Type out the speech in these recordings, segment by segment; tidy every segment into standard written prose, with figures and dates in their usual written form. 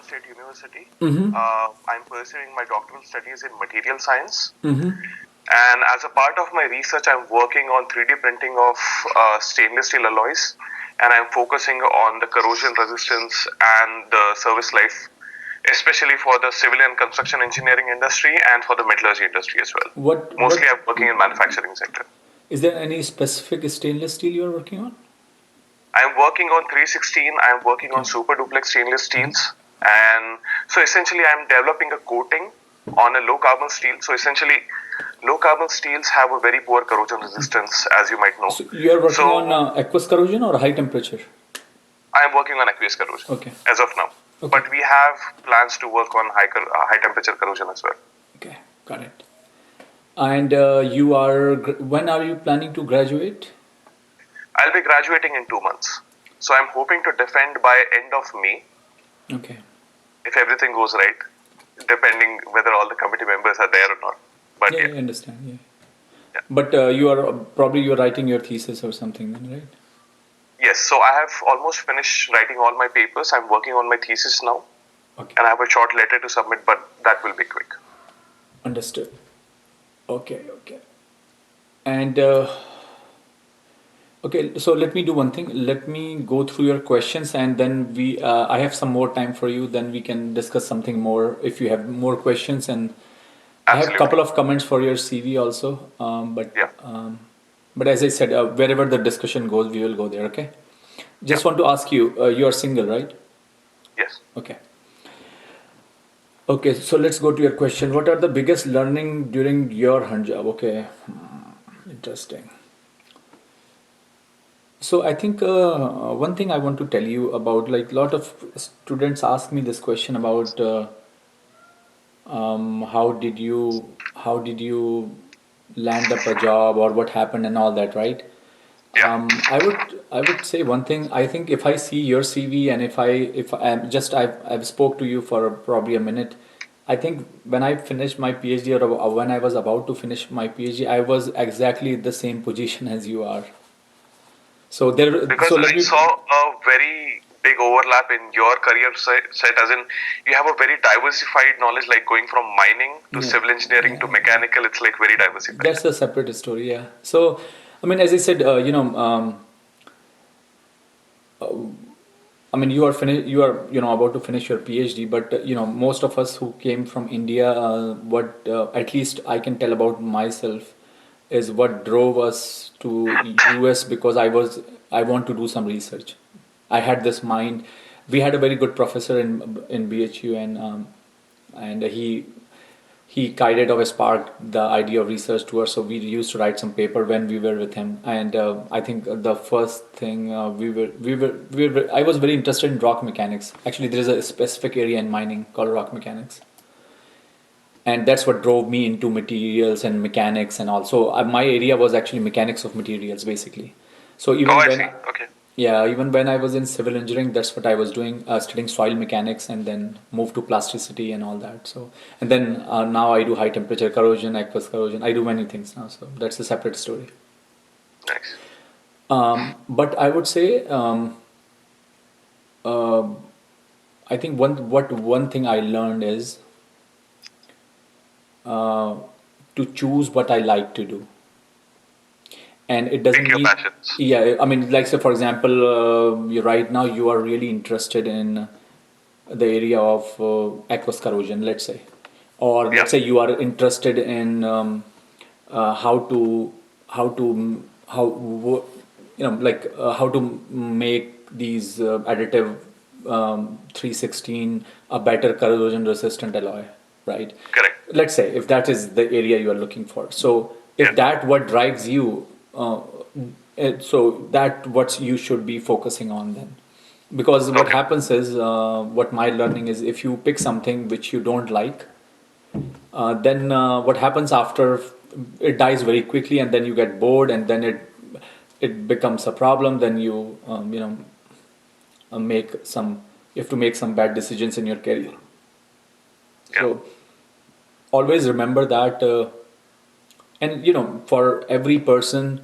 State University. Mm-hmm. I'm pursuing my doctoral studies in material science. Mm-hmm. And as a part of my research, I'm working on 3D printing of stainless steel alloys. And I'm focusing on the corrosion resistance and the service life, especially for the civil and construction engineering industry and for the metallurgy industry as well. Mostly I'm working in manufacturing sector. Is there any specific stainless steel you're working on? I'm working on 316. I'm working on Okay. super duplex stainless steels. And so essentially, I'm developing a coating on a low carbon steel. So essentially, low carbon steels have a very poor corrosion resistance, as you might know. So you're working on aqueous corrosion or high temperature? I'm working on aqueous corrosion Okay. as of now. Okay. But we have plans to work on high temperature corrosion as well. Okay, got it. And when are you planning to graduate? I'll be graduating in 2 months. So I'm hoping to defend by end of May. Okay. If everything goes right, depending whether all the committee members are there or not. But Yeah, I understand. Yeah. But you're writing your thesis or something then, right? Yes, so I have almost finished writing all my papers. I'm working on my thesis now. Okay. And I have a short letter to submit, but that will be quick. Understood. Okay. And okay, so let me do one thing. Let me go through your questions, and then I have some more time for you. Then we can discuss something more if you have more questions. And I have a couple of comments for your CV also. But as I said, wherever the discussion goes, we will go there. Okay. Just want to ask you, you are single, right? Yes. Okay. Okay, so let's go to your question. What are the biggest learning during your hand job? Okay, interesting. So I think one thing I want to tell you about, like a lot of students ask me this question about how did you land up a job or what happened and all that, right? I would say one thing. I think if I see your CV and if I'm just I've spoke to you for probably a minute. I think when I finished my PhD or when I was about to finish my PhD, I was exactly the same position as you are. So because I saw a very big overlap in your career set, as in you have a very diversified knowledge, like going from mining to civil engineering to mechanical. It's like very diversified. That's a separate story, yeah. So, I mean, as I said, I mean, you are about to finish your PhD, but most of us who came from India, what at least I can tell about myself is what drove us to US because I want to do some research. I had this mind. We had a very good professor in BHU, and he guided or sparked the idea of research to us. So we used to write some paper when we were with him. And I think the first thing I was very interested in rock mechanics. Actually, there is a specific area in mining called rock mechanics. And that's what drove me into materials and mechanics and all. So my area was actually mechanics of materials, basically. So even when I was in civil engineering, that's what I was doing, studying soil mechanics, and then moved to plasticity and all that. So, and then now I do high temperature corrosion, aqueous corrosion. I do many things now. So that's a separate story. Nice. But I would say, I think one thing I learned is to choose what I like to do. And it doesn't mean, yeah, I mean, like, say, for example, right now you are really interested in the area of aqueous corrosion, let's say, or let's say you are interested in how to make these additive 316 a better corrosion resistant alloy, right? Correct. Let's say if that is the area you are looking for. So if that what drives you, so that what you should be focusing on then. Because what happens is, what my learning is, if you pick something which you don't like, then what happens after, it dies very quickly, and then you get bored, and then it becomes a problem. Then you you have to make some bad decisions in your career. So always remember that, and for every person,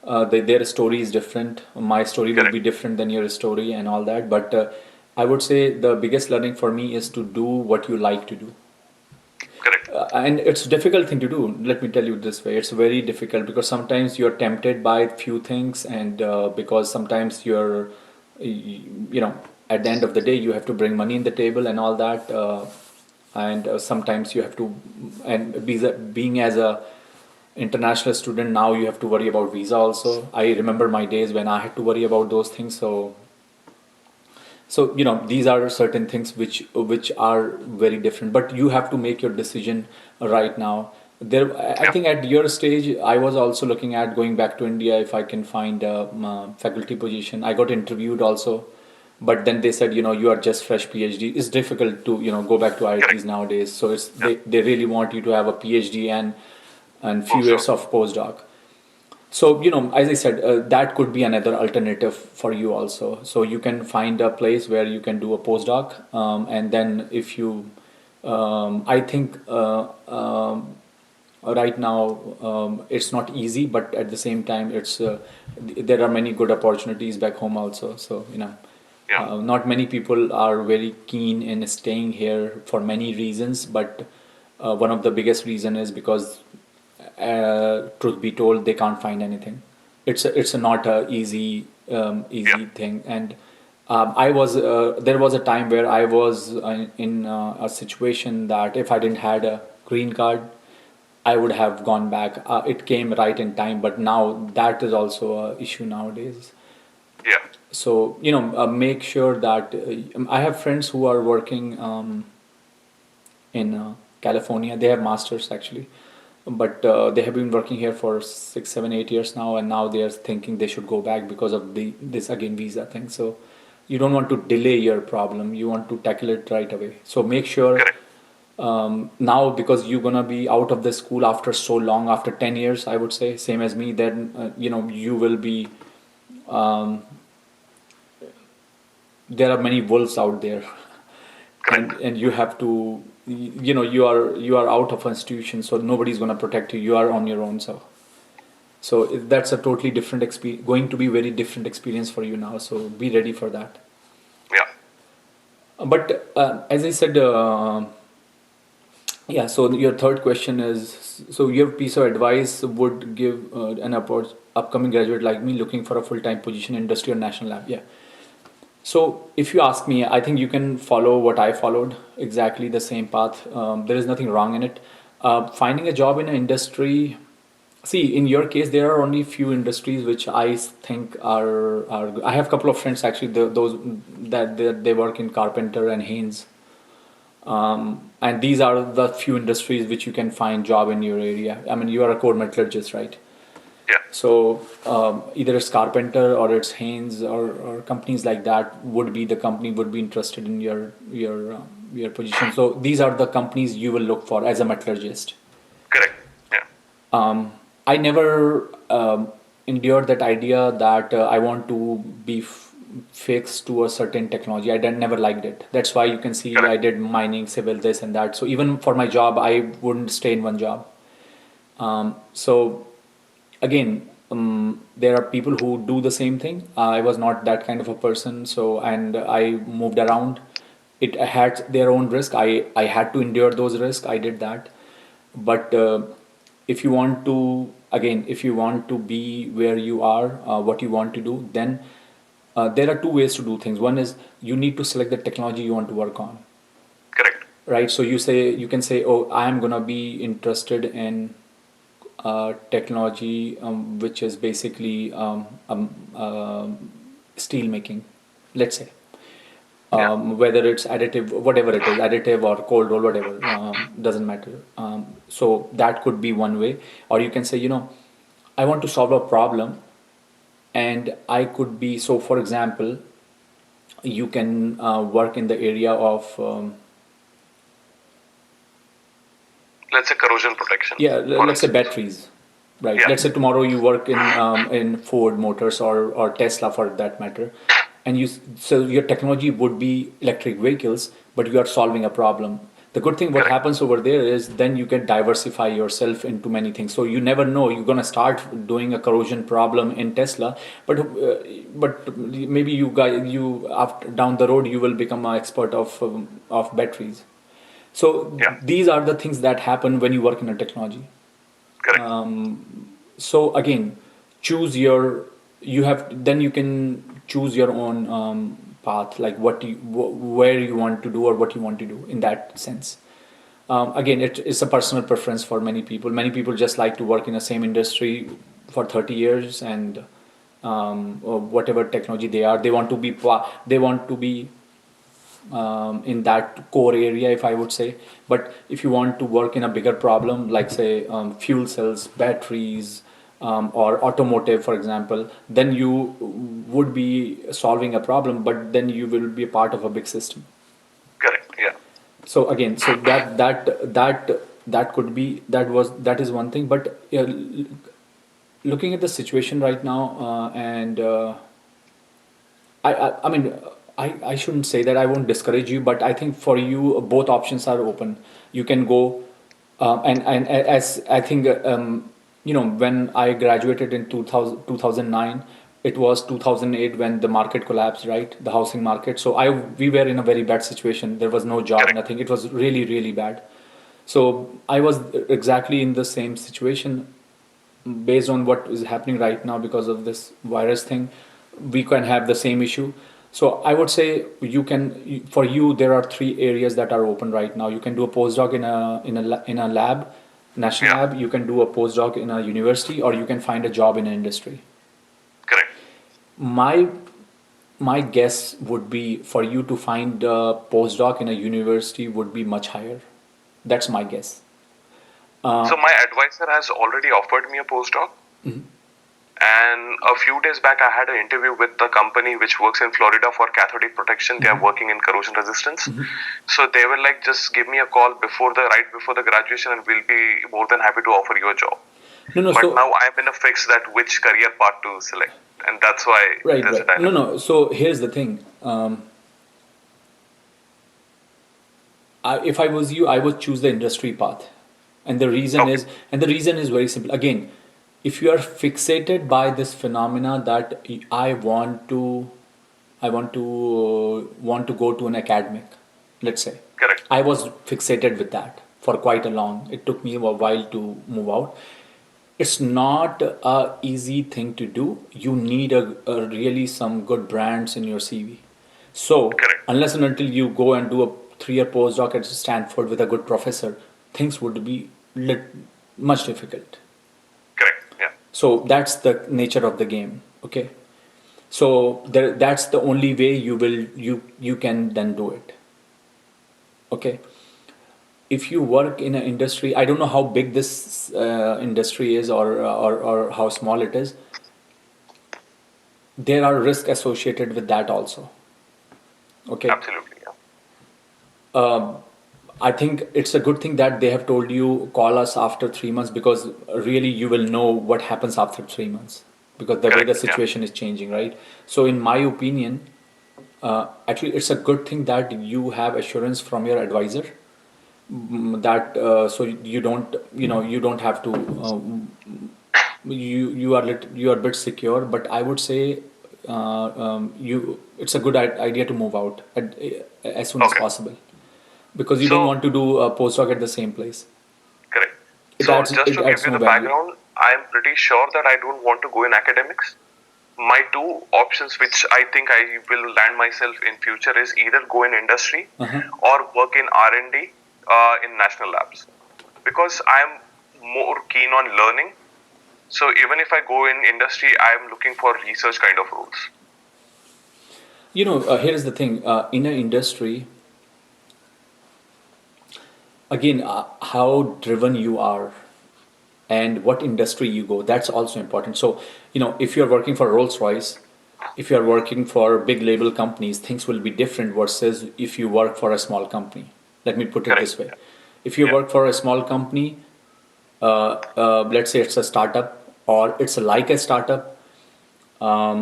their story is different. My story will be different than your story and all that. But I would say the biggest learning for me is to do what you like to do. Correct. And it's a difficult thing to do. Let me tell you this way: it's very difficult because sometimes you're tempted by few things, and because sometimes you know, at the end of the day, you have to bring money in the table and all that, and sometimes you have to, and being as a international student now, you have to worry about visa also. I remember my days when I had to worry about those things. So you know, these are certain things which are very different, but you have to make your decision right now. There, I Yeah. think at your stage, I was also looking at going back to India if I can find a faculty position. I got interviewed also, but then they said, you know, you are just fresh PhD. It's difficult to, you know, go back to IITs Correct. nowadays. So Yeah. they really want you to have a PhD and few Also. years of postdoc. So, you know, as I said, that could be another alternative for you also. So you can find a place where you can do a postdoc, and then if you, I think right now it's not easy, but at the same time, there are many good opportunities back home also. So you know, Yeah. not many people are very keen in staying here for many reasons, but one of the biggest reason is because truth be told, they can't find anything. It's not a Yeah. easy thing. And I was there was a time where I was in a situation that if I didn't had a green card, I would have gone back. It came right in time, but now that is also a issue nowadays. Yeah. So you know, make sure that I have friends who are working in California. They have masters actually, but they have been working here for 6, 7, 8 years now, and now they are thinking they should go back because of the this again visa thing. So you don't want to delay your problem; you want to tackle it right away. So make sure Correct. now, because you're gonna be out of the school after so long, after 10 years, I would say, same as me. Then you know, you will be. Um, there are many wolves out there, Correct. and you have to, you know, you are out of an institution, so nobody's going to protect you. You are on your own. So that's a totally different experience, going to be very different experience for you now, so be ready for that. Yeah. But as I said, yeah, so your third question is, so your piece of advice would give an upcoming graduate like me looking for a full-time position in industry or national lab. Yeah. So, if you ask me, I think you can follow what I followed, exactly the same path. There is nothing wrong in it. Finding a job in an industry, see, in your case, there are only few industries which I think are. I have a couple of friends actually, those that they work in Carpenter and Haynes, and these are the few industries which you can find job in your area. I mean, you are a core metallurgist, right? Yeah. So either it's Carpenter or it's Haynes or companies like that would be the company would be interested in your position. So these are the companies you will look for as a metallurgist. Correct. Yeah. I never endured that idea that I want to be fixed to a certain technology. Never liked it. That's why you can see I Correct. did mining, civil, this and that. So even for my job, I wouldn't stay in one job. So again, there are people who do the same thing. I was not that kind of a person, so and I moved around. It had their own risk. I had to endure those risks. I did that, but if you want to, again, if you want to be where you are, what you want to do, then there are two ways to do things. One is you need to select the technology you want to work on, Correct. right? So you can say, oh, I am gonna be interested in technology which is basically steel making, let's say, Yeah. whether it's additive, whatever it is, additive or cold roll, whatever, doesn't matter. So that could be one way. Or you can say, you know, I want to solve a problem, and I could be, so for example, you can work in the area of Let's say corrosion protection, yeah, for let's say instance. batteries, right? Yeah. Let's say tomorrow you work in Ford Motors or Tesla for that matter, and so your technology would be electric vehicles, but you are solving a problem. The good thing what Correct. happens over there is then you can diversify yourself into many things. So you never know you're gonna start doing a corrosion problem in Tesla, but maybe you after down the road you will become an expert of batteries. So Yeah. these are the things that happen when you work in a technology. Correct. So again, choose your you have then you can choose your own path, like where you want to do or what you want to do in that sense. Again, it is a personal preference for many people. Many people just like to work in the same industry for 30 years and or whatever technology they want to be they want to be in that core area, if I would say. But if you want to work in a bigger problem, like say fuel cells, batteries, or automotive, for example, then you would be solving a problem, but then you will be a part of a big system. Correct. Yeah. So again, so that could be that is one thing. But looking at the situation right now, and I mean, I shouldn't say that. I won't discourage you, but I think for you, both options are open. You can go, and as I think, when I graduated in 2009, it was 2008 when the market collapsed, right? The housing market. So we were in a very bad situation. There was no job, Correct. nothing. It was really, really bad. So I was exactly in the same situation based on what is happening right now because of this virus thing. We can have the same issue. So I would say for you there are three areas that are open right now. You can do a postdoc in a lab, national Yeah. lab. You can do a postdoc in a university, or you can find a job in an industry. Correct. My my guess would be for you to find a postdoc in a university would be much higher. That's my guess. So my advisor has already offered me a postdoc. And a few days back, I had an interview with the company which works in Florida for cathodic protection. They are working in corrosion resistance. So they were like, just give me a call right before the graduation, and we'll be more than happy to offer you a job. No, no. But So now I'm in a fix that which career path to select, and that's why right, there's a right. No, dilemma. no. So here's the thing. If I was you, I would choose the industry path, and Okay. the reason is very simple. Again, if you are fixated by this phenomena that I want to go to an academic, let's say, Correct. I was fixated with that for quite a long. It took me a while to move out. It's not a easy thing to do. You need a really some good brands in your CV. So Correct. unless and until you go and do a 3-year postdoc at Stanford with a good professor, things would be much difficult. Correct. Yeah. So that's the nature of the game. Okay. So that's the only way you can then do it. Okay. If you work in an industry, I don't know how big this industry is, or how small it is. There are risks associated with that also. Okay. Absolutely. Yeah. I think it's a good thing that they have told you call us after 3 months, because really you will know what happens after 3 months, because the way the Correct. Yeah. situation is changing, right? So in my opinion, actually it's a good thing that you have assurance from your advisor, that so you don't have to you are a bit secure. But I would say you it's a good idea to move out as soon as Okay. possible, because you don't So want to do a postdoc at the same place. correct. It So adds just it to give adds you no the value. background, I am pretty sure that I don't want to go in academics. My two options which I think I will land myself in future is either go in industry Uh-huh. or work in R&D in national labs, because I am more keen on learning. So even if I go in industry, I am looking for research kind of roles. Here's the thing. In an industry, again, how driven you are and what industry you go, that's also important. So if you're working for Rolls Royce, if you're working for big label companies, things will be different versus if you work for a small company. Let me put it Correct. this way. If you Yeah. work for a small company, let's say it's a startup, or it's like a startup,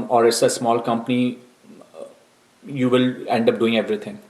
or it's a small company, you will end up doing everything.